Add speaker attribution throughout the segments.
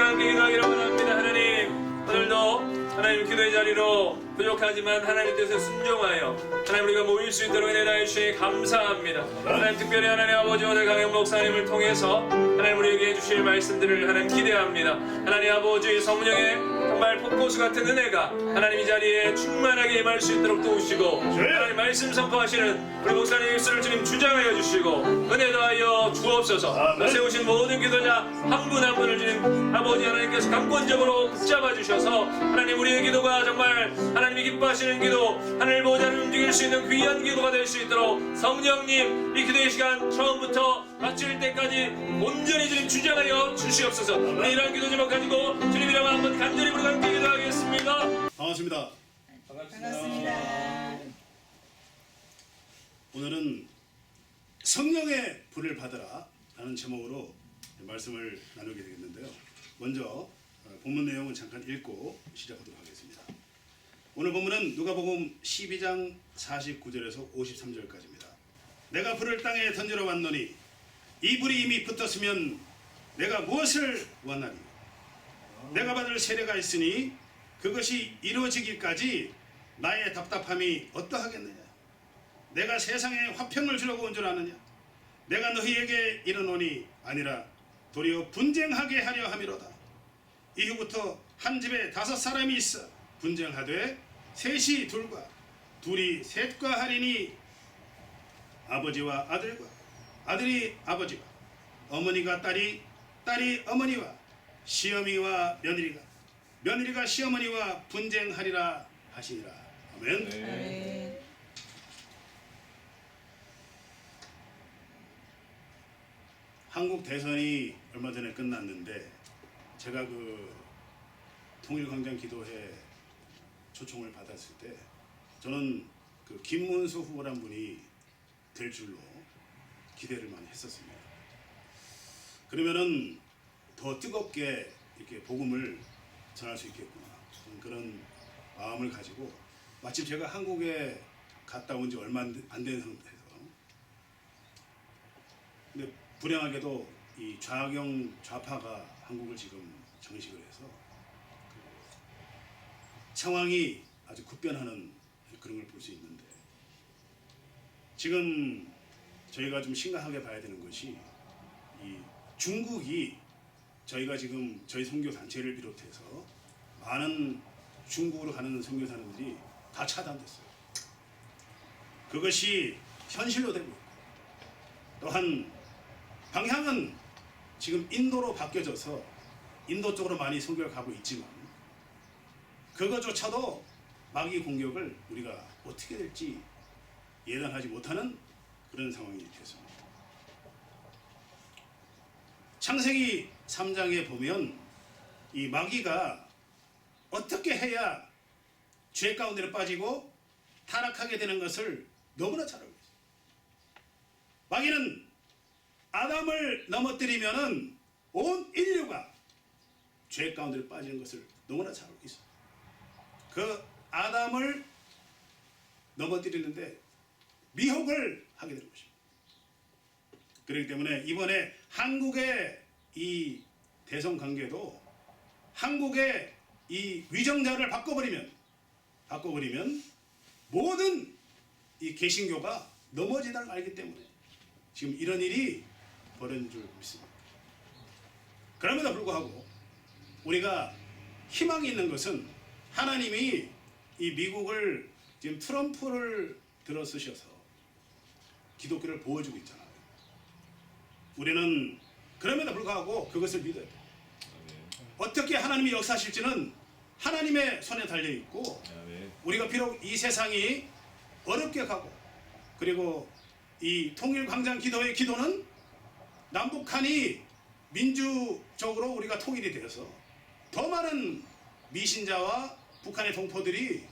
Speaker 1: 함께 기도하기를 원합니다. 하나님, 오늘도 하나님 기도의 자리로 부족하지만 하나님 뜻에 순종하여 하나님 우리가 모일 수 있도록 은혜 주시니 감사합니다. 하나님 특별히 하나님 아버지 오늘 강영 목사님을 통해서 하나님 우리에게 해주실 말씀들을 하나님 기대합니다. 하나님 아버지 성령의 정말 폭포수 같은 은혜가 하나님 이 자리에 충만하게 임할 수 있도록 도우시고 하나님 말씀 선포하시는 우리 목사님 입술을 주님 주장하여 주시고 은혜 더하여 주옵소서. 세우신 모든 기도자 한 분 한 분을 주님 아버지 하나님께서 강권적으로 붙잡아 주셔서 하나님 우리의 기도가 정말 하나님이 기뻐하시는 기도 하늘 보좌를 움직일 수 있는 귀한 기도가 될 수 있도록 성령님 이 기도의 시간 처음부터 마칠 때까지 온전히 주님 주장하여 주시옵소서. 이러한 기도 제목 가지고 주님 이름 한번 간절히 우리 함께 기도하겠습니다.
Speaker 2: 반갑습니다.
Speaker 3: 반갑습니다.
Speaker 2: 오늘은 성령의 불을 받으라 라는 제목으로 말씀을 나누게 되겠는데요. 먼저 본문 내용을 잠깐 읽고 시작하도록 하겠습니다. 오늘 본문은 누가복음 12장 49절에서 53절까지입니다. 내가 불을 땅에 던지러 왔노니 이 불이 이미 붙었으면 내가 무엇을 원하리? 내가 받을 세례가 있으니 그것이 이루어지기까지 나의 답답함이 어떠하겠느냐? 내가 세상에 화평을 주려고 온 줄 아느냐? 내가 너희에게 이르노니 아니라 도리어 분쟁하게 하려 함이로다. 이후부터 한 집에 5사람이 있어 분쟁하되 셋이 둘과 둘이 셋과 하리니 아버지와 아들과 아들이 아버지와 어머니가 딸이 딸이 어머니와 시어미와 며느리가 며느리가 시어머니와 분쟁하리라 하시니라. 아멘.
Speaker 3: 아멘.
Speaker 2: 한국 대선이 얼마 전에 끝났는데 제가 그 통일광장 기도회 초청을 받았을 때 저는 그 김문수 후보란 분이 될 줄로 기대를 많이 했었습니다. 그러면은 더 뜨겁게 이렇게 복음을 전할 수 있겠구나 그런 마음을 가지고 마침 제가 한국에 갔다 온 지 얼마 안 된 상태에서 근데 불행하게도 이 좌파가 한국을 지금 정식을 해서 상황이 아주 급변하는 그런 걸 볼 수 있는데 지금 저희가 좀 심각하게 봐야 되는 것이 이 중국이 저희가 지금 저희 선교 단체를 비롯해서 많은 중국으로 가는 선교사님들이 다 차단됐어요. 그것이 현실로 되고 있고 또한 방향은 지금 인도로 바뀌어져서 인도 쪽으로 많이 선교를 가고 있지만 그거조차도 마귀 공격을 우리가 어떻게 될지 예단하지 못하는 그런 상황이 됐습니다. 창세기 3장에 보면 이 마귀가 어떻게 해야 죄 가운데로 빠지고 타락하게 되는 것을 너무나 잘 알고 있어요. 마귀는 아담을 넘어뜨리면은 온 인류가 죄 가운데로 빠지는 것을 너무나 잘 알고 있어요. 그 아담을 넘어뜨리는데 미혹을 하게 되는 것입니다. 그렇기 때문에 이번에 한국의 이 대선 관계도 한국의 이 위정자를 바꿔버리면 모든 이 개신교가 넘어지다는 걸 알기 때문에 지금 이런 일이 벌어진 줄 믿습니다. 그럼에도 불구하고 우리가 희망이 있는 것은 하나님이 이 미국을 지금 트럼프를 들어쓰셔서 기독교를 보호해주고 있잖아요. 우리는 그럼에도 불구하고 그것을 믿어야 돼요. 어떻게 하나님이 역사하실지는 하나님의 손에 달려있고 우리가 비록 이 세상이 어렵게 가고 그리고 이 통일광장 기도의 기도는 남북한이 민주적으로 우리가 통일이 되어서 더 많은 미신자와 북한의 동포들이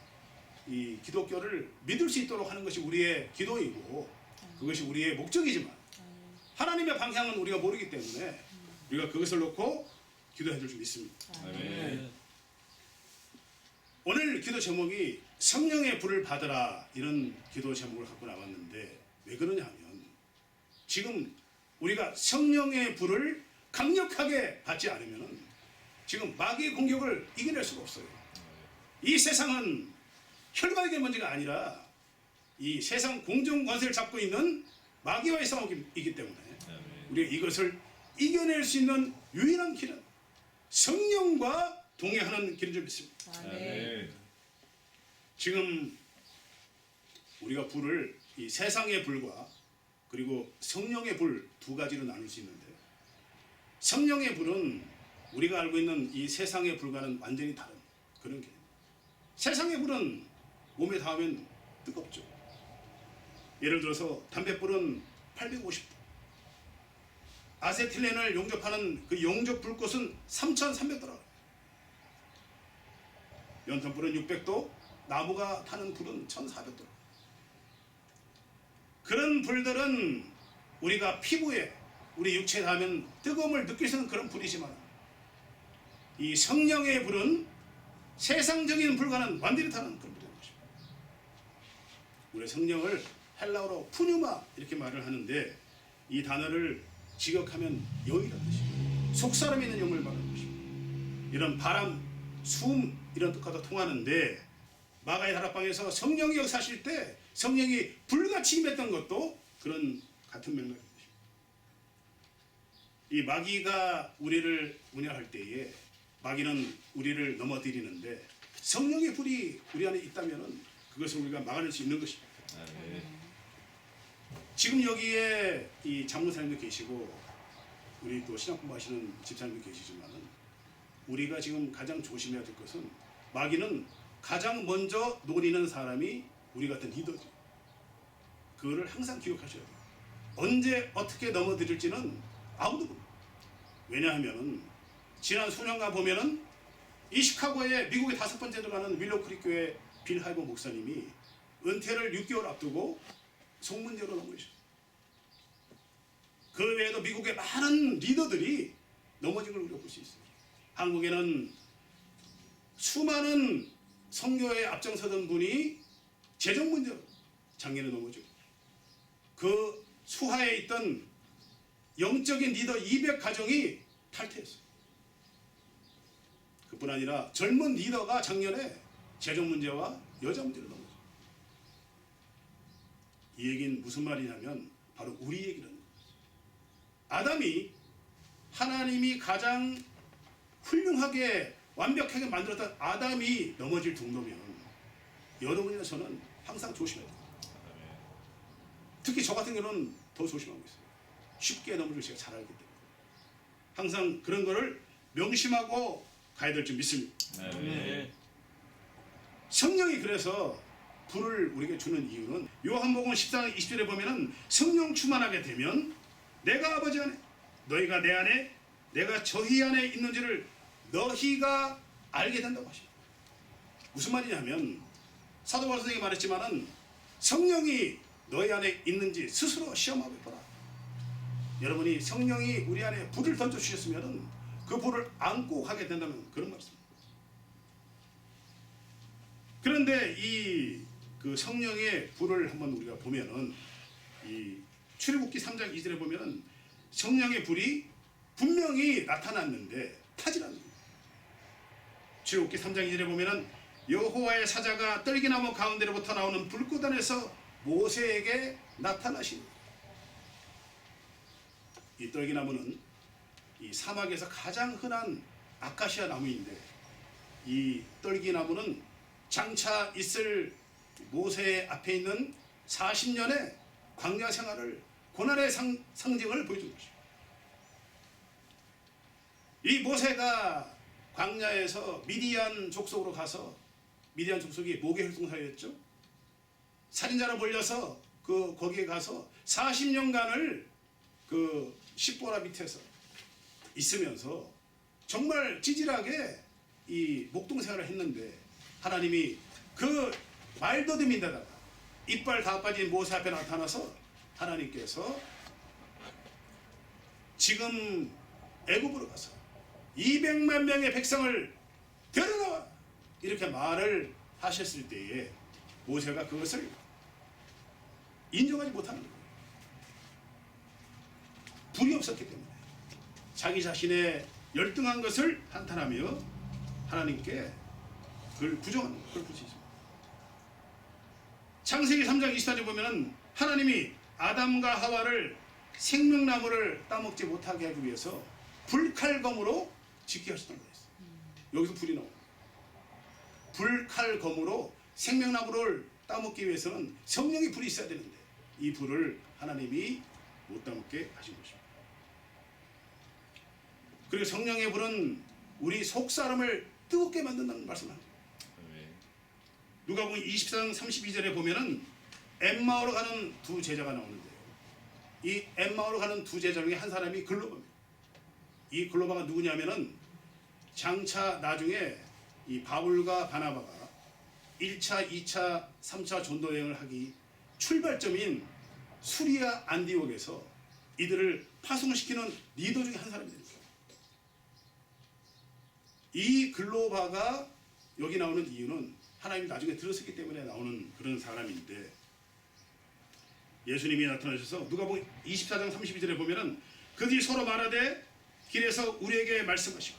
Speaker 2: 이 기독교를 믿을 수 있도록 하는 것이 우리의 기도이고 그것이 우리의 목적이지만 하나님의 방향은 우리가 모르기 때문에 우리가 그것을 놓고 기도해 줄 수 있습니다.
Speaker 1: 아멘.
Speaker 2: 오늘 기도 제목이 성령의 불을 받으라 이런 기도 제목을 갖고 나왔는데 왜 그러냐 하면 지금 우리가 성령의 불을 강력하게 받지 않으면 지금 마귀의 공격을 이겨낼 수가 없어요. 이 세상은 혈과의 문제가 아니라 이 세상 공정 권세를 잡고 있는 마귀와의 싸움이기 때문에 우리가 이것을 이겨낼 수 있는 유일한 길은 성령과 동행하는 길인 줄 믿습니다.
Speaker 3: 아멘.
Speaker 2: 지금 우리가 불을 이 세상의 불과 그리고 성령의 불 두 가지로 나눌 수 있는데, 성령의 불은 우리가 알고 있는 이 세상의 불과는 완전히 다른 그런 게. 세상의 불은 몸에 닿으면 뜨겁죠. 예를 들어서 담뱃불은 850도, 아세틸렌을 용접하는 그 용접 불꽃은 3,300도라. 연탄불은 600도, 나무가 타는 불은 1,400도. 그런 불들은 우리가 피부에 우리 육체에 닿으면 뜨거움을 느낄 수 있는 그런 불이지만, 이 성령의 불은 세상적인 불과는 완전히 다른 그런 불인 것입니다. 우리 성령을 헬라어로 푸뉴마 이렇게 말을 하는데, 이 단어를 직역하면 영이라는 뜻입니다. 속사람이 있는 영을 말하는 것입니다. 이런 바람, 숨 이런 뜻과도 통하는데, 마가의 다락방에서 성령이 역사하실 때 성령이 불같이 임했던 것도 그런 같은 맥락인 것입니다. 이 마귀가 우리를 운영할 때에 마귀는 우리를 넘어뜨리는데, 성령의 불이 우리 안에 있다면 그것을 우리가 막아낼 수 있는 것입니다. 지금 여기에 이 장로사님도 계시고 우리 또 신학 공부하시는 집사님도 계시지만은, 우리가 지금 가장 조심해야 될 것은, 마귀는 가장 먼저 노리는 사람이 우리 같은 리더죠. 그거를 항상 기억하셔야 돼요. 언제 어떻게 넘어뜨릴지는 아무도 모릅니다. 왜냐하면 지난 수년간 보면은 이 시카고에 미국의 5번째 들어가는 윌로크릭 교회 빌 하이버 목사님이 은퇴를 6개월 앞두고 속문제로 넘어지셨어요. 그 외에도 미국의 많은 리더들이 넘어진 걸 우리가 볼 수 있어요. 한국에는 수많은 선교에 앞장서던 분이 재정 문제로 작년에 넘어지고, 그 수하에 있던 영적인 리더 200가정이 탈퇴했어요. 그뿐 아니라 젊은 리더가 작년에 재정 문제와 여자 문제로 넘어졌어요. 이 얘기는 무슨 말이냐면 바로 우리 얘기라는 거예요. 아담이 하나님이 가장 훌륭하게 완벽하게 만들었던 아담이 넘어질 정도면 여러분이나 저는 항상 조심해야 돼요. 특히 저 같은 경우는 더 조심하고 있어요. 쉽게 넘어질 제가 잘 알기 때문에 항상 그런 거를 명심하고 가야 될 줄 믿습니다. 성령이 그래서 불을 우리에게 주는 이유는, 요한복음 14장 20절에 보면은 성령 충만하게 되면 내가 아버지 안에, 너희가 내 안에, 내가 저희 안에 있는지를 너희가 알게 된다고 하십니다. 무슨 말이냐면, 사도 바울 선생님이 말했지만은 성령이 너희 안에 있는지 스스로 시험하고 보라. 여러분이 성령이 우리 안에 불을 던져 주셨으면은 그 불을 안고 가게 된다는 그런 말씀입니다. 그런데 그 성령의 불을 한번 우리가 보면은, 이 출애굽기 3장 2절에 보면은 성령의 불이 분명히 나타났는데 타질 않는 거예요. 출애굽기 3장 2절에 보면은 여호와의 사자가 떨기나무 가운데로부터 나오는 불꽃 안에서 모세에게 나타나신, 이 떨기나무는 이 사막에서 가장 흔한 아카시아 나무인데, 이 떨기나무는 장차 있을 모세 앞에 있는 40년의 광야 생활을, 고난의 상징을 보여준 것입니다. 이 모세가 광야에서 미디안 족속으로 가서, 미디안 족속이 모계 활동사였죠. 살인자로 몰려서 거기에 가서 40년간을 그 십보라 밑에서 있으면서 정말 찌질하게 이 목동 생활을 했는데, 하나님이 그 말더듬인데다가 이빨 다 빠진 모세 앞에 나타나서 하나님께서 지금 애굽으로 가서 200만 명의 백성을 데려나와 이렇게 말을 하셨을 때에 모세가 그것을 인정하지 못하는 거예요. 불이 없었기 때문에 자기 자신의 열등한 것을 한탄하며 하나님께 그걸 부정하는 걸 볼 수 있습니다. 창세기 3장 24절 보면은 하나님이 아담과 하와를 생명나무를 따먹지 못하게 하기 위해서 불칼검으로 짓게 하셨다고 했어요. 여기서 불이 나옵니다. 불칼검으로 생명나무를 따먹기 위해서는 성령의 불이 있어야 되는데 이 불을 하나님이 못 따먹게 하신 것입니다. 그리고 성령의 불은 우리 속사람을 뜨겁게 만든다는 말씀을 합니다. 누가복음 24장 32절에 보면은 엠마오로 가는 두 제자가 나오는데요. 이 엠마오로 가는 두 제자 중에 한 사람이 글로바입니다. 이 글로바가 누구냐면은 장차 나중에 이 바울과 바나바가 1차, 2차, 3차 전도 여행을 하기 출발점인 수리아 안디옥에서 이들을 파송시키는 리더 중에 한 사람이 됩니다. 이 글로바가 여기 나오는 이유는 하나님이 나중에 들었기 때문에 나오는 그런 사람인데 예수님이 나타나셔서 누가복음 24장 32절에 보면은 그들이 서로 말하되 길에서 우리에게 말씀하시고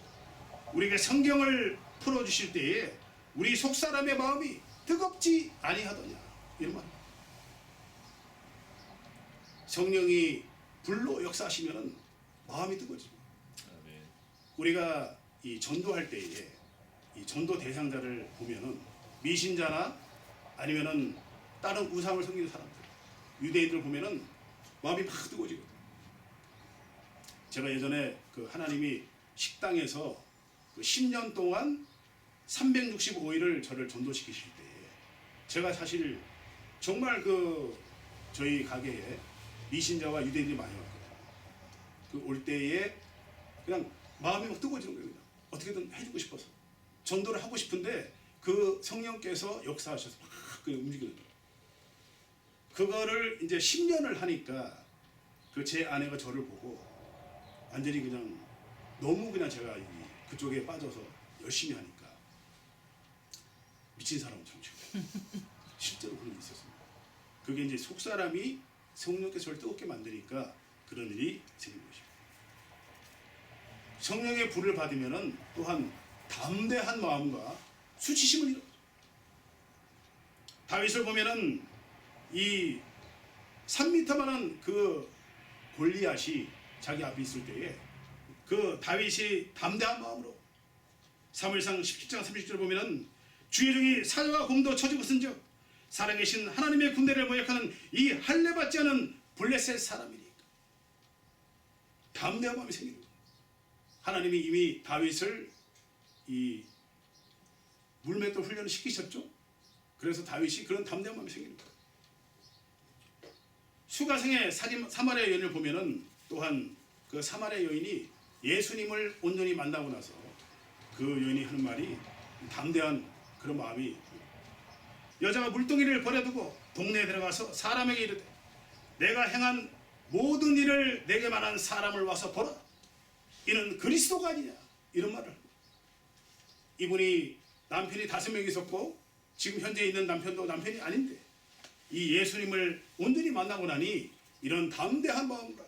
Speaker 2: 우리에게 성경을 풀어주실 때에 우리 속사람의 마음이 뜨겁지 아니하더냐 이런 말. 성령이 불로 역사하시면은 마음이 뜨거워집니다. 우리가 이 전도할 때에 이 전도 대상자를 보면은 미신자나 아니면은 다른 우상을 섬기는 사람들, 유대인들 보면은 마음이 막 뜨거워지거든요. 제가 예전에 그 하나님이 식당에서 그 10년 동안 365일을 저를 전도시키실 때에 제가 사실 정말 그 저희 가게에 미신자와 유대인들이 많이 왔거든요. 그 올 때에 그냥 마음이 막 뜨거워지는 거예요. 그냥 어떻게든 해주고 싶어서 전도를 하고 싶은데 그 성령께서 역사하셔서 막 움직이는 거예요. 그거를 이제 10년을 하니까 그 제 아내가 저를 보고 완전히 그냥 너무 그냥 제가 그쪽에 빠져서 열심히 하니까 미친 사람처럼 실제로 그런 일이 있었습니다. 그게 이제 속사람이 성령께서 저를 뜨겁게 만드니까 그런 일이 생긴 것입니다. 성령의 불을 받으면은 또한 담대한 마음과 수치심을 잃어요. 다윗을 보면은 이 3m만한 그 골리앗이 자기 앞에 있을 때에 그 다윗이 담대한 마음으로 사무엘상 17장 30절 보면은 주의 종이 사자와 곰도 쳐죽었은즉 살아계신 하나님의 군대를 모욕하는 이 할례받지 않은 블레셋 사람이니까 담대한 마음이 생기는 거예요. 하나님이 이미 다윗을 이 물맷돌 훈련을 시키셨죠. 그래서 다윗이 그런 담대한 마음이 생기는 거예요. 수가성의 사마리아 여인을 보면은 또한 그 사마리아 여인이 예수님을 온전히 만나고 나서 그 여인이 하는 말이 담대한 그런 마음이 여자가 물동이를 버려두고 동네에 들어가서 사람에게 이르되 내가 행한 모든 일을 내게 말한 사람을 와서 보라 이는 그리스도가 아니냐 이런 말을 합니다. 이분이 남편이 5명 있었고 지금 현재 있는 남편도 남편이 아닌데 이 예수님을 온전히 만나고 나니 이런 담대한 마음과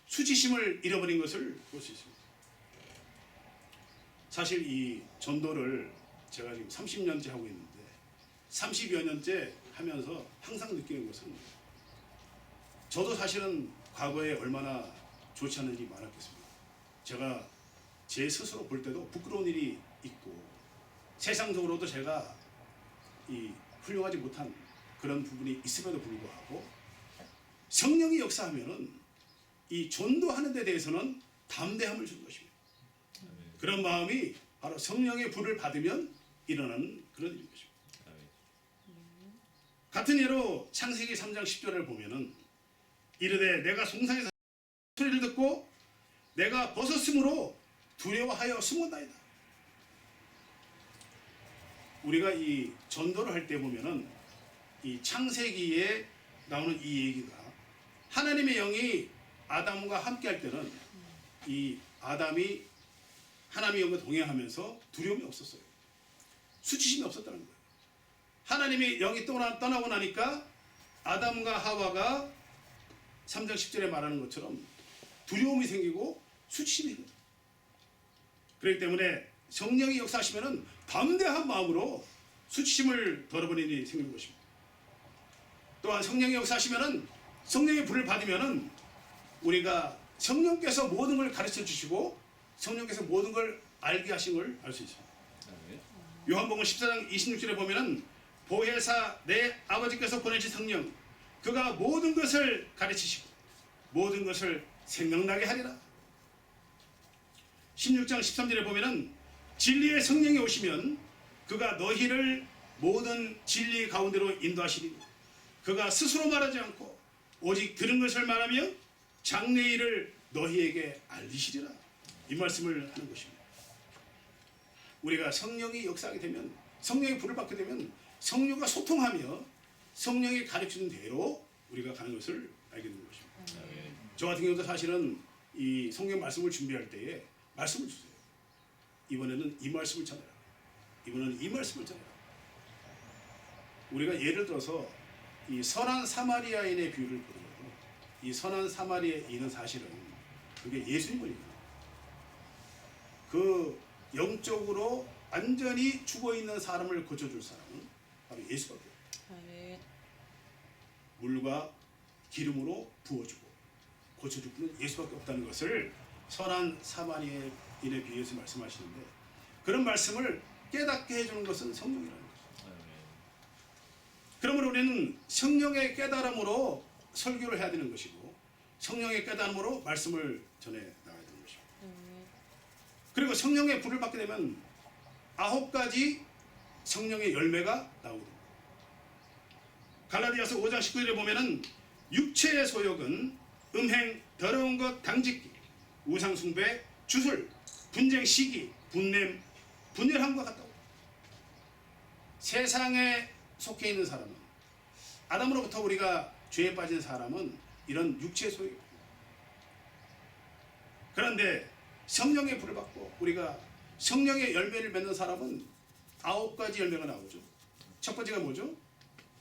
Speaker 2: 수치심을 잃어버린 것을 볼 수 있습니다. 사실 이 전도를 제가 지금 30년째 하고 있는데 30여 년째 하면서 항상 느끼는 것은 저도 사실은 과거에 얼마나 좋지 않은 일이 많았겠습니까. 제가 제 스스로 볼 때도 부끄러운 일이 있고 세상적으로도 제가 이 훌륭하지 못한 그런 부분이 있음에도 불구하고 성령이 역사하면은 이 전도하는 데 대해서는 담대함을 주는 것입니다. 그런 마음이 바로 성령의 불을 받으면 일어나는 그런 일인 것입니다. 같은 예로 창세기 3장 10절을 보면은 이르되 내가 송사에서 소리를 듣고 내가 벗었으므로 두려워하여 숨었나이다. 우리가 이 전도를 할 때 보면은 이 창세기에 나오는 이 얘기가 하나님의 영이 아담과 함께 할 때는 이 아담이 하나님의 영과 동행하면서 두려움이 없었어요. 수치심이 없었다는 거예요. 하나님의 영이 떠나고 나니까 아담과 하와가 3장 10절에 말하는 것처럼 두려움이 생기고 수치심이 생겨요. 그렇기 때문에 성령이 역사하시면은 담대한 마음으로 수치심을 덜어버리는 일이 생기는 것입니다. 또한 성령이 역사하시면은 성령의 불을 받으면은 우리가 성령께서 모든 걸 가르쳐 주시고 성령께서 모든 걸 알게 하신 걸 알 수 있습니다. 요한복음 14장 26절에 보면은 보혜사 내 아버지께서 보내신 성령 그가 모든 것을 가르치시고 모든 것을 생각나게 하리라. 16장 13절에 보면은 진리의 성령이 오시면 그가 너희를 모든 진리 가운데로 인도하시리니 그가 스스로 말하지 않고 오직 들은 것을 말하며 장래일을 너희에게 알리시리라. 이 말씀을 하는 것입니다. 우리가 성령이 역사하게 되면 성령의 불을 받게 되면 성령과 소통하며 성령이 가르치는 대로 우리가 가는 것을 알게 되는 것입니다. 저 같은 경우도 사실은 이 성경 말씀을 준비할 때에 말씀을 주세요. 이번에는 이 말씀을 전해라. 이번에는 이 말씀을 전해라. 우리가 예를 들어서 이 선한 사마리아인의 비유를 보더라도 이 선한 사마리아인은 사실은 그게 예수님입니다. 그 영적으로 완전히 죽어있는 사람을 고쳐줄 사람은 바로 예수밖에 없어요. 물과 기름으로 부어주고 고쳐줄 분은 예수밖에 없다는 것을 선한 사마리아인에 비해서 말씀하시는데 그런 말씀을 깨닫게 해주는 것은 성령이라는 것이죠. 그러므로 우리는 성령의 깨달음으로 설교를 해야 되는 것이고 성령의 깨달음으로 말씀을 전해 나가야 되는 것입니다. 그리고 성령의 불을 받게 되면 9가지 성령의 열매가 나오게 됩니다. 갈라디아서 5장 19절에 보면은 육체의 소욕은 음행, 더러운 것, 당짓기, 우상숭배, 주술, 분쟁, 시기, 분냄, 분열함과 같다고. 세상에 속해 있는 사람은 아담으로부터 우리가 죄에 빠진 사람은 이런 육체의 소욕이 그런데 성령의 불을 받고 우리가 성령의 열매를 맺는 사람은 9가지 열매가 나오죠. 첫 번째가 뭐죠?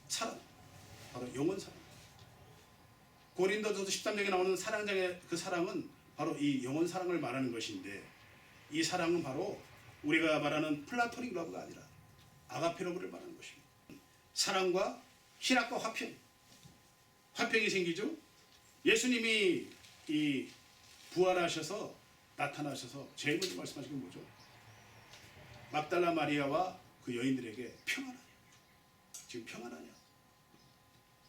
Speaker 2: 사랑. 바로 영원 사랑. 고린도전서 13장에 나오는 사랑장의 그 사랑은 바로 이 영원 사랑을 말하는 것인데 이 사랑은 바로 우리가 말하는 플라토닉 러브가 아니라 아가페 러브를 말하는 것입니다. 사랑과 희락과 화평. 화평이 생기죠. 예수님이 이 부활하셔서 나타나셔서 제일 먼저 말씀하신 게 뭐죠? 막달라 마리아와 그 여인들에게 평안하냐? 지금 평안하냐?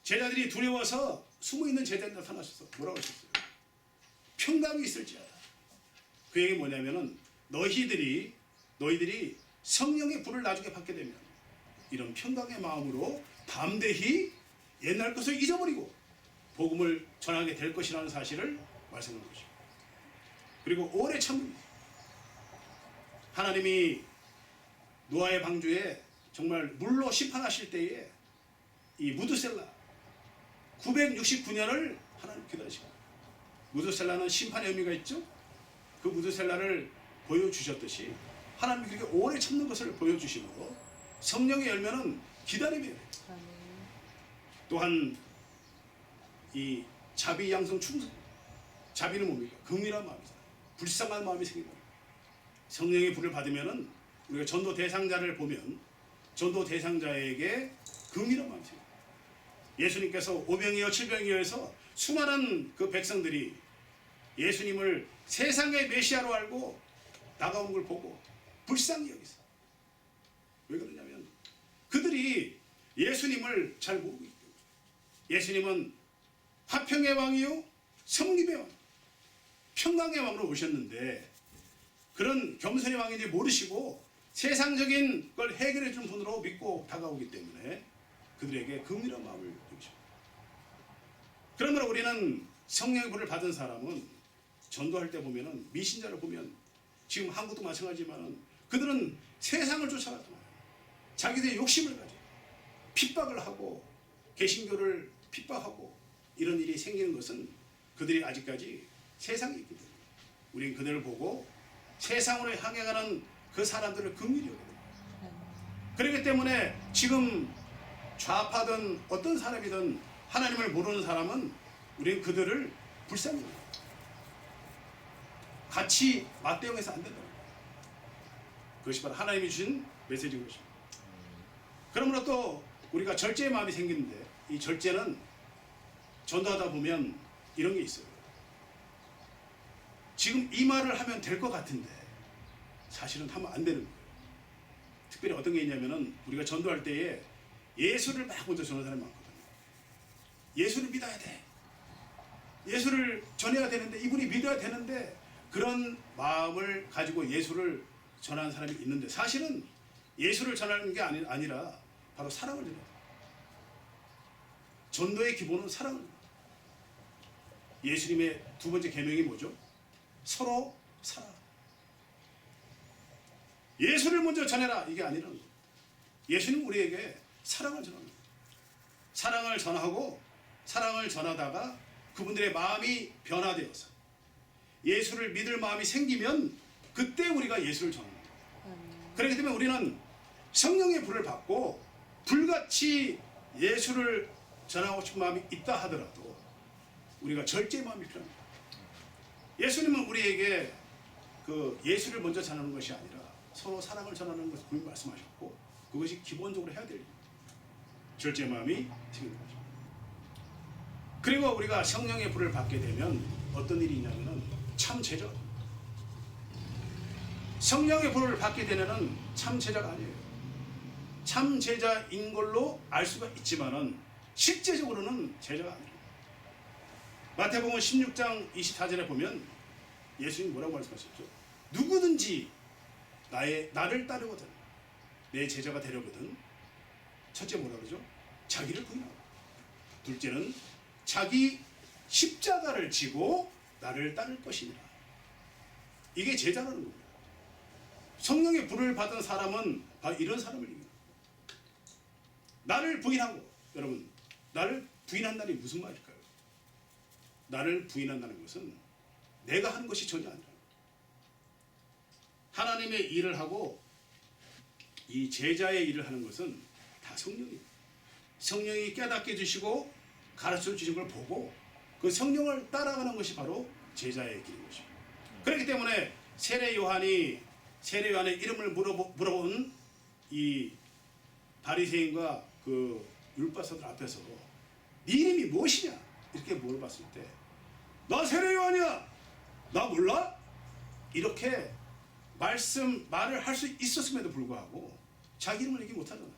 Speaker 2: 제자들이 두려워서 숨어있는 제자들이 나타나셔서 뭐라고 하셨어요? 평강이 있을지어다. 그 얘기 뭐냐면은 너희들이 성령의 불을 나중에 받게 되면 이런 평강의 마음으로 담대히 옛날 것을 잊어버리고 복음을 전하게 될 것이라는 사실을 말씀하는 것입니다. 그리고 오래 참습니다. 하나님이 노아의 방주에 정말 물로 심판하실 때에 이 무드셀라 969년을 하나님 기다리시고 무드셀라는 심판의 의미가 있죠. 그 무드셀라를 보여주셨듯이 하나님이 그렇게 오래 참는 것을 보여주심으로 성령의 열매는 기다림이에요. 또한 이 자비, 양성, 충성. 자비는 뭡니까? 긍휼한 마음이잖아요. 불쌍한 마음이 생기는 거예요. 성령의 불을 받으면은 우리가 전도 대상자를 보면 전도 대상자에게 긍휼한 마음이 생겨요. 예수님께서 오병이어 칠병이어에서 수많은 그 백성들이 예수님을 세상의 메시아로 알고 다가오는 걸 보고 불쌍히 여기서 왜 그러냐면 그들이 예수님을 잘 모르고 있기 때문에 예수님은 화평의 왕이요 성립의 왕 평강의 왕으로 오셨는데 그런 겸손의 왕인지 모르시고 세상적인 걸 해결해 주는 분으로 믿고 다가오기 때문에 그들에게 긍휼한 마음을 주십니다. 그러므로 우리는 성령의 불을 받은 사람은 전도할 때 보면은 미신자를 보면 지금 한국도 마찬가지지만은 그들은 세상을 쫓아가잖아요. 자기들의 욕심을 가지고 핍박을 하고 개신교를 핍박하고 이런 일이 생기는 것은 그들이 아직까지 세상에 있기 때문에 우리는 그들을 보고 세상으로 향해 가는 그 사람들을 긍휼히 여겨야 됩니다. 그렇기 때문에 지금 좌파든 어떤 사람이든 하나님을 모르는 사람은 우리는 그들을 불쌍히 여겨야 됩니다. 같이 맞대응해서 안 된다. 그것이 바로 하나님이 주신 메시지인 것입니다. 그러므로 또 우리가 절제의 마음이 생기는데 이 절제는 전도하다 보면 이런 게 있어요. 지금 이 말을 하면 될 것 같은데 사실은 하면 안 되는 거예요. 특별히 어떤 게 있냐면은 우리가 전도할 때에 예수를 막 먼저 전하는 사람이 많거든요. 예수를 믿어야 돼. 예수를 전해야 되는데 이분이 믿어야 되는데 그런 마음을 가지고 예수를 전하는 사람이 있는데 사실은 예수를 전하는 게 아니라 바로 사랑을 전해야 돼요. 전도의 기본은 사랑을. 예수님의 두 번째 계명이 뭐죠? 서로 사랑. 예수를 먼저 전해라 이게 아니라는 거예요. 예수님 우리에게 사랑을 전하는 거예요. 사랑을 전하고 사랑을 전하다가 그분들의 마음이 변화되어서 예수를 믿을 마음이 생기면 그때 우리가 예수를 전하는 거예요. 그렇기 때문에 우리는 성령의 불을 받고 불같이 예수를 전하고 싶은 마음이 있다 하더라도 우리가 절제의 마음이 필요합니다. 예수님은 우리에게 그 예수를 먼저 전하는 것이 아니라 서로 사랑을 전하는 것을 분명히 말씀하셨고 그것이 기본적으로 해야 될 일입니다. 절제의 마음이 생기는 거죠. 그리고 우리가 성령의 불을 받게 되면 어떤 일이 있냐면은 참 제자가 됩니다. 성령의 불을 받게 되면은 참 제자가 아니에요. 참 제자인 걸로 알 수가 있지만은 실제적으로는 제자가 아니에요. 마태복음 16장 24절에 보면 예수님이 뭐라고 말씀하셨죠? 누구든지 나를 따르거든 내 제자가 되려거든 첫째 뭐라 그러죠? 자기를 부인하고 둘째는 자기 십자가를 지고 나를 따를 것이니라. 이게 제자라는 겁니다. 성령의 불을 받은 사람은 바로 이런 사람을 얘기합니다. 나를 부인하고 여러분 나를 부인한다는 게 무슨 말일까요? 나를 부인한다는 것은 내가 하는 것이 전혀 아니라 하나님의 일을 하고 이 제자의 일을 하는 것은 다 성령입니다. 성령이 깨닫게 해주시고 가르쳐 주신 걸 보고 그 성령을 따라가는 것이 바로 제자의 길인 것입니다. 그렇기 때문에 세례 요한의 이름을 물어본 이 바리새인과 그 율법사들 앞에서 네 이름이 무엇이냐 이렇게 물어봤을 때 나 세례 요한이야 나 몰라? 이렇게 말을 할 수 있었음에도 불구하고 자기 이름을 얘기 못하잖아요.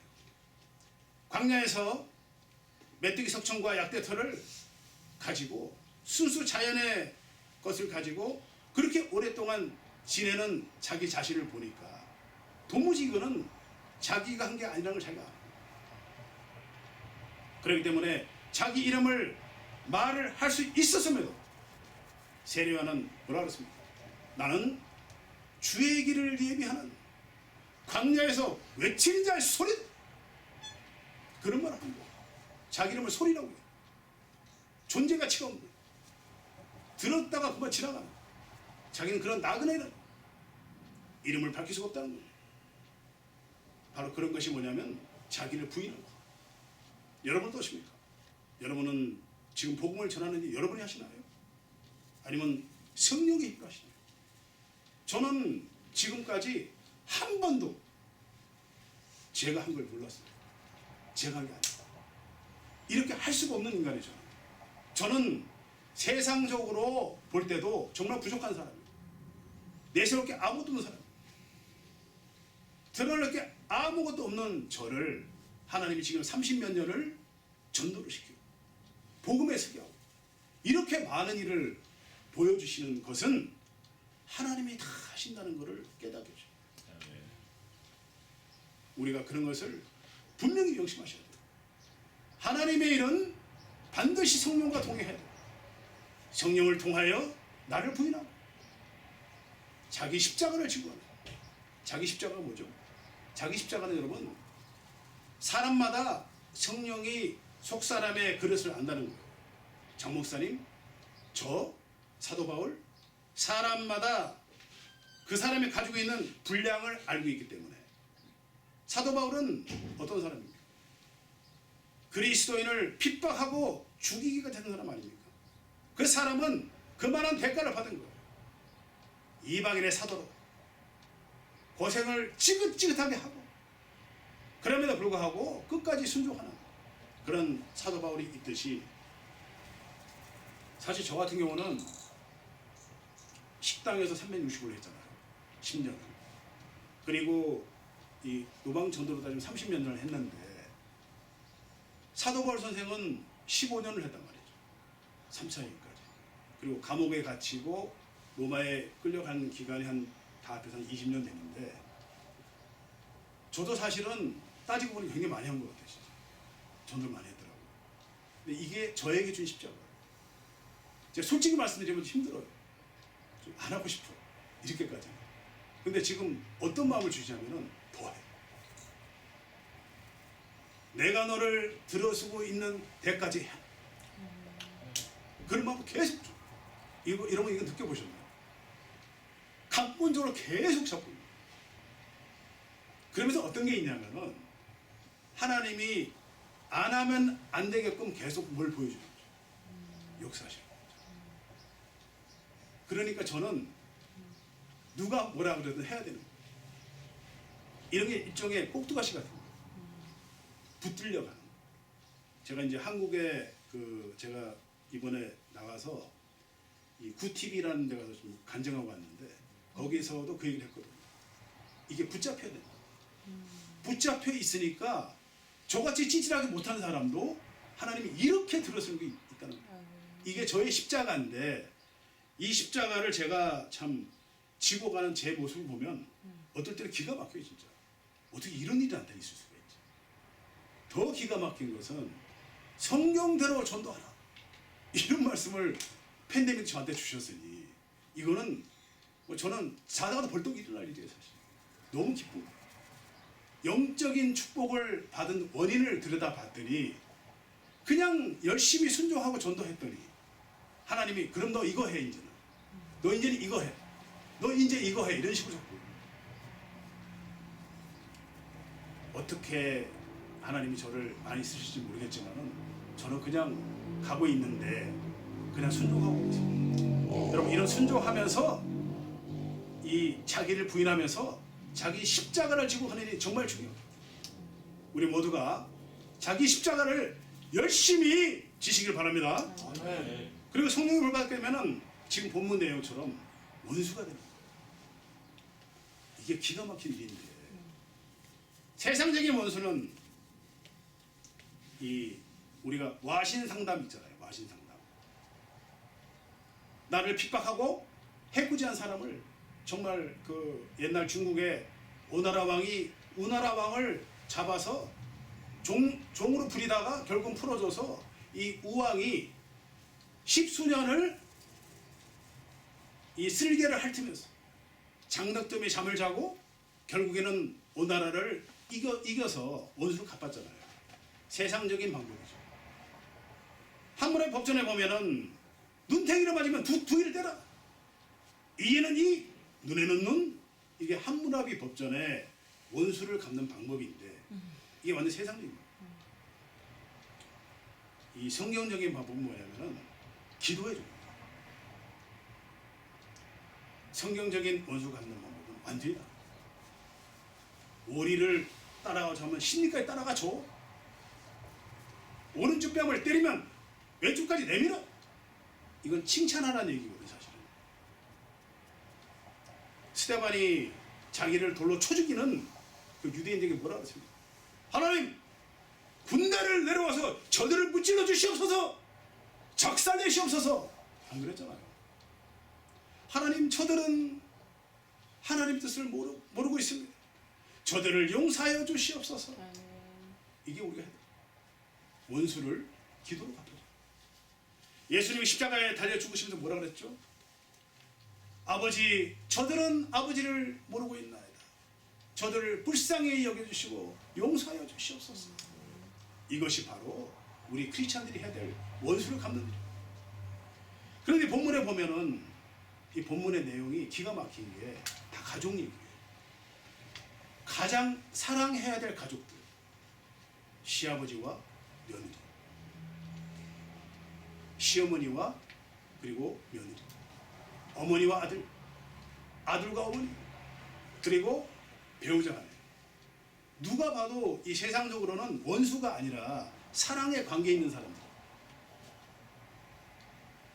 Speaker 2: 광야에서 메뚜기 석청과 약대털을 가지고 순수 자연의 것을 가지고 그렇게 오랫동안 지내는 자기 자신을 보니까 도무지 이거는 자기가 한 게 아니라는 걸 자기가 알아요. 그렇기 때문에 자기 이름을 말을 할 수 있었음에도 세례요한은 뭐라 그랬습니까? 나는 주의 길을 예비하는 광야에서 외치는 자의 소리 그런 말을 한 거예요. 자기 이름을 소리라고 해요. 존재 가치가 없는 거예요. 들었다가 그만 지나가는 거예요. 자기는 그런 나그네는 이름을 밝힐 수가 없다는 거예요. 바로 그런 것이 뭐냐면 자기를 부인하는 거예요. 여러분은 어떠십니까? 여러분은 지금 복음을 전하는 일 여러분이 하시나요? 아니면 성령이 힘하시나요? 저는 지금까지 한 번도 제가 한 걸 몰랐어요. 제가 한 게 아니라 이렇게 할 수가 없는 인간이죠. 저는 세상적으로 볼 때도 정말 부족한 사람이에요. 내세울 게 아무것도 없는 사람이에요. 드러낼 게 아무것도 없는 저를 하나님이 지금 30몇 년을 전도를 시키고 복음에 서게 하고 이렇게 많은 일을 보여주시는 것은 하나님이 다 하신다는 것을 깨닫게 해줘요. 우리가 그런 것을 분명히 명심하셔야 돼요. 하나님의 일은 반드시 성령과 동행해야 돼요. 성령을 통하여 나를 부인하고 자기 십자가를 지고 하는 거예요. 자기 십자가가 뭐죠? 자기 십자가는 여러분 사람마다 성령이 속사람의 그릇을 안다는 거예요. 정 목사님, 저, 사도 바울 사람마다 그 사람이 가지고 있는 분량을 알고 있기 때문에 사도 바울은 어떤 사람입니까? 그리스도인을 핍박하고 죽이기가 되는 사람 아닙니까? 그 사람은 그만한 대가를 받은 거예요. 이방인의 사도로 고생을 지긋지긋하게 하고 그럼에도 불구하고 끝까지 순종하는 그런 사도 바울이 있듯이 사실 저 같은 경우는 식당에서 360을 했잖아요. 10년. 그리고 이 노방 전도로 따지면 30년을 했는데 사도 바울 선생은 15년을 했단 말이죠. 3차 임기까지. 그리고 감옥에 갇히고 로마에 끌려간 기간이 다 합해서 한 20년 됐는데 저도 사실은 따지고 보니 굉장히 많이 한 것 같아요. 진짜. 전도를 많이 했더라고요. 근데 이게 저에게 준 십자가예요. 제가 솔직히 말씀드리면 힘들어요. 좀 안 하고 싶어. 이렇게까지. 근데 지금 어떤 마음을 주시냐면은 더해. 내가 너를 들어쓰고 있는 데까지 해. 그런 마음을 계속 줘. 이러면 이거 느껴보셨나요? 각본적으로 계속 잡고 있는 거예요. 그러면서 어떤 게 있냐면은 하나님이 안 하면 안 되게끔 계속 뭘 보여주는 거죠. 역사하시는 거죠. 그러니까 저는 누가 뭐라 그래도 해야 되는 거예요. 이런 게 일종의 꼭두가시 같은 거예요. 붙들려가는 거예요. 제가 이제 한국에 제가 이번에 나가서 이 구TV라는 데 가서 좀 간증하고 왔는데 거기서도 그 얘기를 했거든요. 이게 붙잡혀야 된다. 붙잡혀 있으니까 저같이 찌질하게 못하는 사람도 하나님이 이렇게 들어서는 게 있다는 거예요. 이게 저의 십자가인데 이 십자가를 제가 참 지고 가는 제 모습을 보면 어떨 때는 기가 막혀요. 진짜 어떻게 이런 일이 나한테 있을 수가 있지. 더 기가 막힌 것은 성경대로 전도하라 이런 말씀을 팬데믹 저한테 주셨으니 이거는 뭐 저는 자다가도 벌떡 일어날 일이에요. 사실 너무 기쁩니다. 영적인 축복을 받은 원인을 들여다봤더니 그냥 열심히 순종하고 전도했더니 하나님이 그럼 너 이거 해. 이제는 너 이제는 이거 해. 너 이제 이거 해. 이런 식으로 자꾸 어떻게 하나님이 저를 많이 쓰실지 모르겠지만은 저는 그냥 가고 있는데 그냥 순종하고 있어요. 여러분 이런 순종하면서 이 자기를 부인하면서 자기 십자가를 지고 하는 일이 정말 중요해요. 우리 모두가 자기 십자가를 열심히 지시길 바랍니다. 그리고 성령을 불받게 되면은 지금 본문 내용처럼 원수가 되는 거예요. 이게 기가 막힌 일인데 세상적인 원수는 이 우리가 와신상담 있잖아요. 와신상담. 나를 핍박하고 해코지한 사람을 정말 그 옛날 중국의 오나라 왕이 우나라 왕을 잡아서 종으로 부리다가 결국 풀어줘서 이 우왕이 십수년을 이 쓸개를 핥으면서 장덕점에 잠을 자고 결국에는 오나라를 이겨서 원수를 갚았잖아요. 세상적인 방법이죠. 한문의 법전에 보면은 눈탱이로 맞으면 두 이를 때라. 이에는 이, 눈에는 눈. 이게 함무라비 법전의 원수를 갚는 방법인데 이게 완전 세상적인 거예요. 이 성경적인 방법은 뭐냐면은 기도해 줍니다. 성경적인 원수 갚는 방법은 완전히 다르다. 오리를 따라가자 하면 십리까지 따라가 줘. 오른쪽 뺨을 때리면 왼쪽까지 내밀어. 이건 칭찬하라는 얘기거든요. 사실은 스데반이 자기를 돌로 쳐 죽이는 그 유대인들에게 뭐라 그랬습니까? 하나님 군대를 내려와서 저들을 무찔러 주시옵소서. 적살내시옵소서. 안 그랬잖아요. 하나님 저들은 하나님 뜻을 모르고 있습니다. 저들을 용서하여 주시옵소서. 이게 우리가 해야 돼. 원수를 기도로 갚아줘. 예수님이 십자가에 달려 죽으시면서 뭐라 그랬죠? 아버지 저들은 아버지를 모르고 있나이다. 저들을 불쌍히 여겨주시고 용서하여 주시옵소서. 이것이 바로 우리 크리스찬들이 해야 될 원수를 갚는 일이에요. 그런데 본문에 보면은 이 본문의 내용이 기가 막힌 게 다 가족 얘기예요. 가장 사랑해야 될 가족들, 시아버지와 며느리, 시어머니와 그리고 며느리, 어머니와 아들, 아들과 어머니, 그리고 배우자 간에 누가 봐도 이 세상적으로는 원수가 아니라 사랑의 관계에 있는 사람들.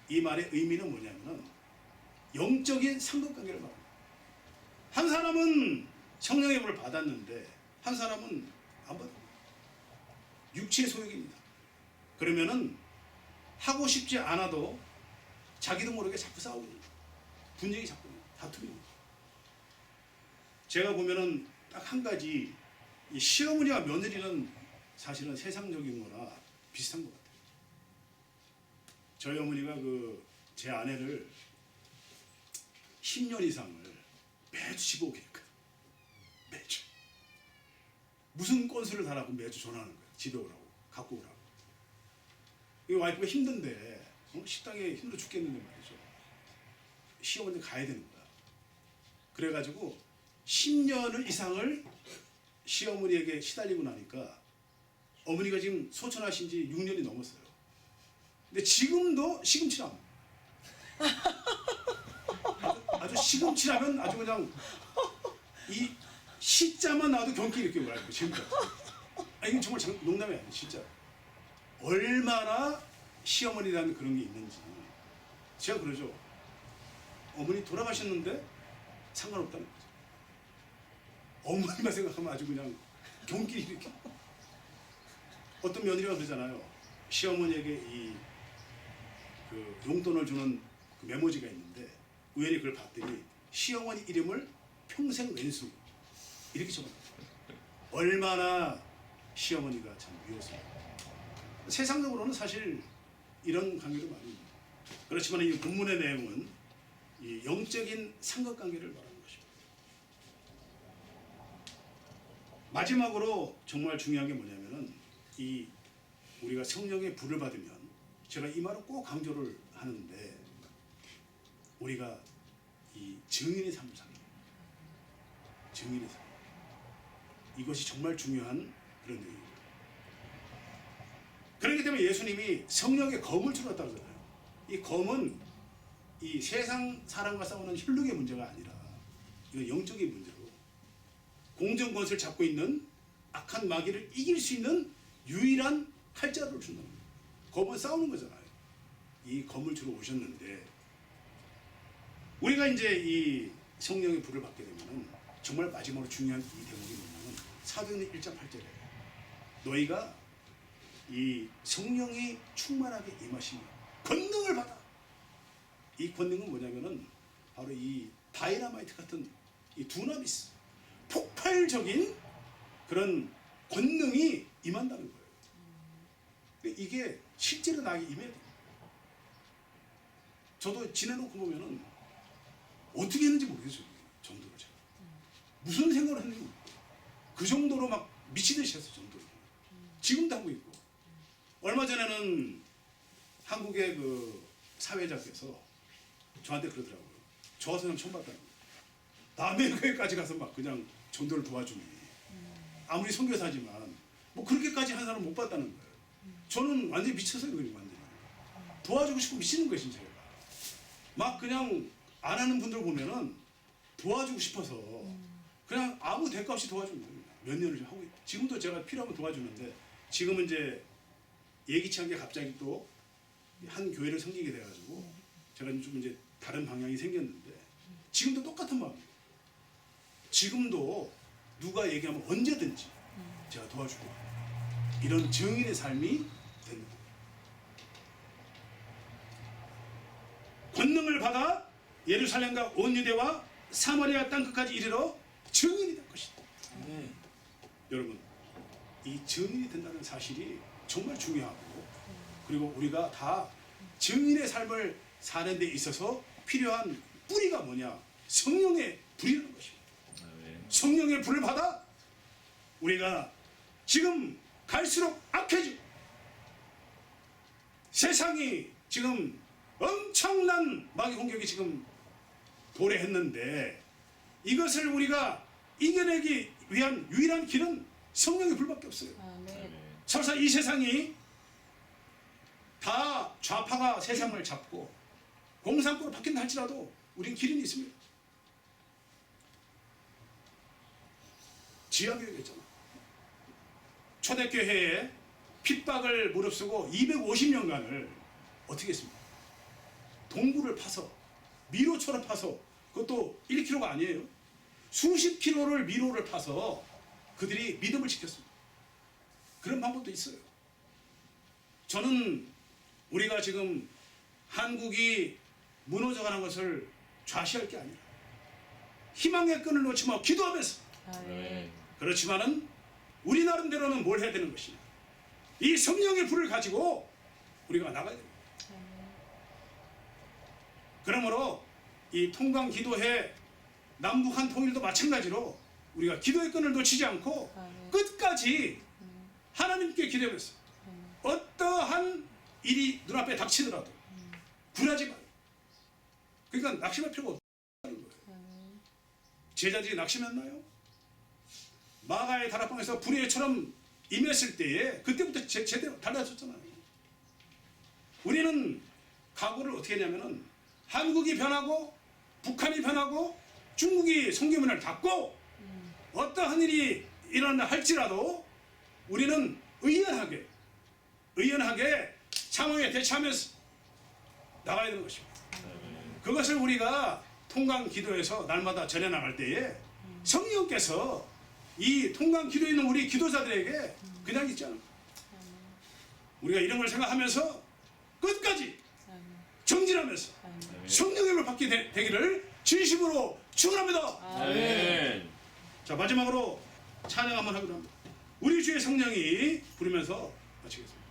Speaker 2: 이 말의 의미는 뭐냐면은 영적인 상급관계를 말합니다. 한 사람은 성령의 불을 받았는데 한 사람은 안 받아요. 육체의 소욕입니다. 그러면은 하고 싶지 않아도 자기도 모르게 자꾸 싸우고 분쟁이 자꾸 다툼입니다. 제가 보면은 딱 한 가지, 이 시어머니와 며느리는 사실은 세상적인 거나 비슷한 것 같아요. 저희 어머니가 제 아내를 10년 이상을 매주 집 오게 했거든. 매주. 무슨 건수를 달라고 매주 전화하는 거야. 집에 오라고, 갖고 오라고. 이 와이프가 힘든데 식당에 힘들어 죽겠는데 말이죠. 시어머니 가야 되는 거야. 그래가지고 10년을 이상을 시어머니에게 시달리고 나니까 어머니가 지금 소천하신 지 6년이 넘었어요. 근데 지금도 시금치랑 아주 시금치라면 아주 그냥 이 시자만 나와도 경기 이렇게 뭐랄까 지금까지. 이건 정말 농담이 아니에요. 진짜 얼마나 시어머니라는 그런 게 있는지. 제가 그러죠. 어머니 돌아가셨는데 상관없다는 거죠. 어머니만 생각하면 아주 그냥 경기 이렇게. 어떤 며느리가 그러잖아요. 시어머니에게 용돈을 주는 그 메모지가 있는데 우연히 그걸 봤더니 시어머니 이름을 평생 왼수 이렇게 적어놨어요. 얼마나 시어머니가 참 미웠습니다. 세상적으로는 사실 이런 관계도 많이 있습니다. 그렇지만 이 본문의 내용은 이 영적인 상관관계를 말하는 것입니다. 마지막으로 정말 중요한 게 뭐냐면은 이 우리가 성령의 불을 받으면 제가 이 말을 꼭 강조를 하는데 우리가 이 증인의 삶을 살아요. 증인의 삶. 이것이 정말 중요한 그런 내용입니다. 그렇기 때문에 예수님이 성령의 검을 주었다고 하잖아요. 이 검은 이 세상 사람과 싸우는 혈육의 문제가 아니라 이건 영적인 문제로 공정 권세를 잡고 있는 악한 마귀를 이길 수 있는 유일한 칼자루를 준다는 거예요. 검은 싸우는 거잖아요. 이 검을 주러 오셨는데 우리가 이제 이 성령의 불을 받게 되면은 정말 마지막으로 중요한 이 대목이 뭐냐면 사도행전 1장 8절에 너희가 이 성령이 충만하게 임하시며 권능을 받아. 이 권능은 뭐냐면은 바로 이 다이너마이트 같은 이 두나미스 폭발적인 그런 권능이 임한다는 거예요. 근데 이게 실제로 나에게 임해야 돼요. 저도 지내놓고 보면은 어떻게 했는지 모르겠어요. 정도로 제가 무슨 생각을 했는지 모르겠어요. 그 정도로 막 미치듯이 했어 정도로. 지금도 하고 있고. 얼마 전에는 한국의 그 사회자께서 저한테 그러더라고요. 저 사람 처음 봤다는 거예요. 남의 교회까지 가서 막 그냥 전도를 도와주니 아무리 선교사지만 뭐 그렇게까지 한 사람 못 봤다는 거예요. 저는 완전히 미쳤어요. 그냥 완전히 도와주고 싶고 미치는 거예요. 진짜 막 그냥 안 하는 분들 보면은 도와주고 싶어서 그냥 아무 대가 없이 도와주는 거예요. 몇 년을 하고 있고 지금도 제가 필요하면 도와주는데 지금은 이제 예기치 않게 갑자기 또 한 교회를 섬기게 돼가지고 제가 좀 이제 다른 방향이 생겼는데 지금도 똑같은 마음이에요. 지금도 누가 얘기하면 언제든지 제가 도와주고 이런 증인의 삶이 되는 거예요. 권능을 받아 예루살렘과 온 유대와 사마리아 땅끝까지 이르러 증인이 될 것이다. 여러분 이 증인이 된다는 사실이 정말 중요하고 그리고 우리가 다 증인의 삶을 사는 데 있어서 필요한 뿌리가 뭐냐? 성령의 불이라는 것입니다. 성령의 불을 받아 우리가 지금 갈수록 악해지고 세상이 지금 엄청난 마귀 공격이 지금 도래했는데 이것을 우리가 이겨내기 위한 유일한 길은 성령의 불밖에 없어요. 설사 이 세상이 다 좌파가 세상을 잡고 공산국으로 바뀐다 할지라도 우린 길은 있습니다. 지하교육했잖아. 초대교회에 핍박을 무릅쓰고 250년간을 어떻게 했습니까? 동굴을 파서 미로처럼 파서, 그것도 1km가 아니에요. 수십 킬로를 미로를 파서 그들이 믿음을 지켰습니다. 그런 방법도 있어요. 저는 우리가 지금 한국이 무너져가는 것을 좌시할 게 아니라 희망의 끈을 놓지 말고 기도하면서, 그렇지만은 우리 나름대로는 뭘 해야 되는 것이냐, 이 성령의 불을 가지고 우리가 나가야 됩니다. 그러므로 이 통강 기도회 남북한 통일도 마찬가지로 우리가 기도의 끈을 놓치지 않고 끝까지 하나님께 기도하면서 어떠한 일이 눈앞에 닥치더라도 굴하지 말고, 그러니까 낙심할 필요가 없다는 거예요. 제자들이 낙심했나요? 마가의 다락방에서 불의처럼 임했을 때에 그때부터 제대로 달라졌잖아요. 우리는 각오를 어떻게 했냐면은 한국이 변하고 북한이 변하고 중국이 성교문을 닫고 어떠한 일이 일어난다 할지라도 우리는 의연하게 상황에 대처하면서 나가야 되는 것입니다. 그것을 우리가 통강 기도에서 날마다 전해나갈 때에 성령께서 이 통강 기도에 있는 우리 기도자들에게 그냥 있지 않을까. 우리가 이런 걸 생각하면서 끝까지 정진하면서 성령의 힘을 받게 되기를 진심으로 축원합니다.
Speaker 1: 아멘.
Speaker 2: 자, 마지막으로 찬양 한번 하기로 합니다. 우리 주의 성령이 부르면서 마치겠습니다.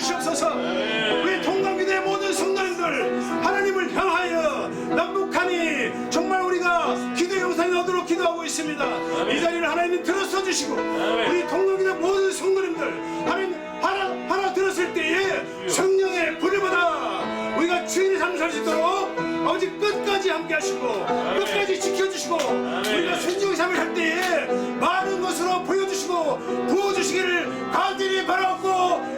Speaker 2: 주시옵소서. 우리 통강기대 모든 성도님들 하나님을 향하여 남북한이 정말 우리가 기도 영상이 나오도록 기도하고 있습니다. 이 자리를 하나님 들어서 주시고 우리 통강기대 모든 성도님들 하나님 하나 들었을 때에 성령의 불을 받아 우리가 주인의 삶을 살 수 있도록 아버지 끝까지 함께 하시고 끝까지 지켜주시고 우리가 순종의 삶을 할 때에 많은 것으로 보여주시고 부어주시기를 간절히 바라옵고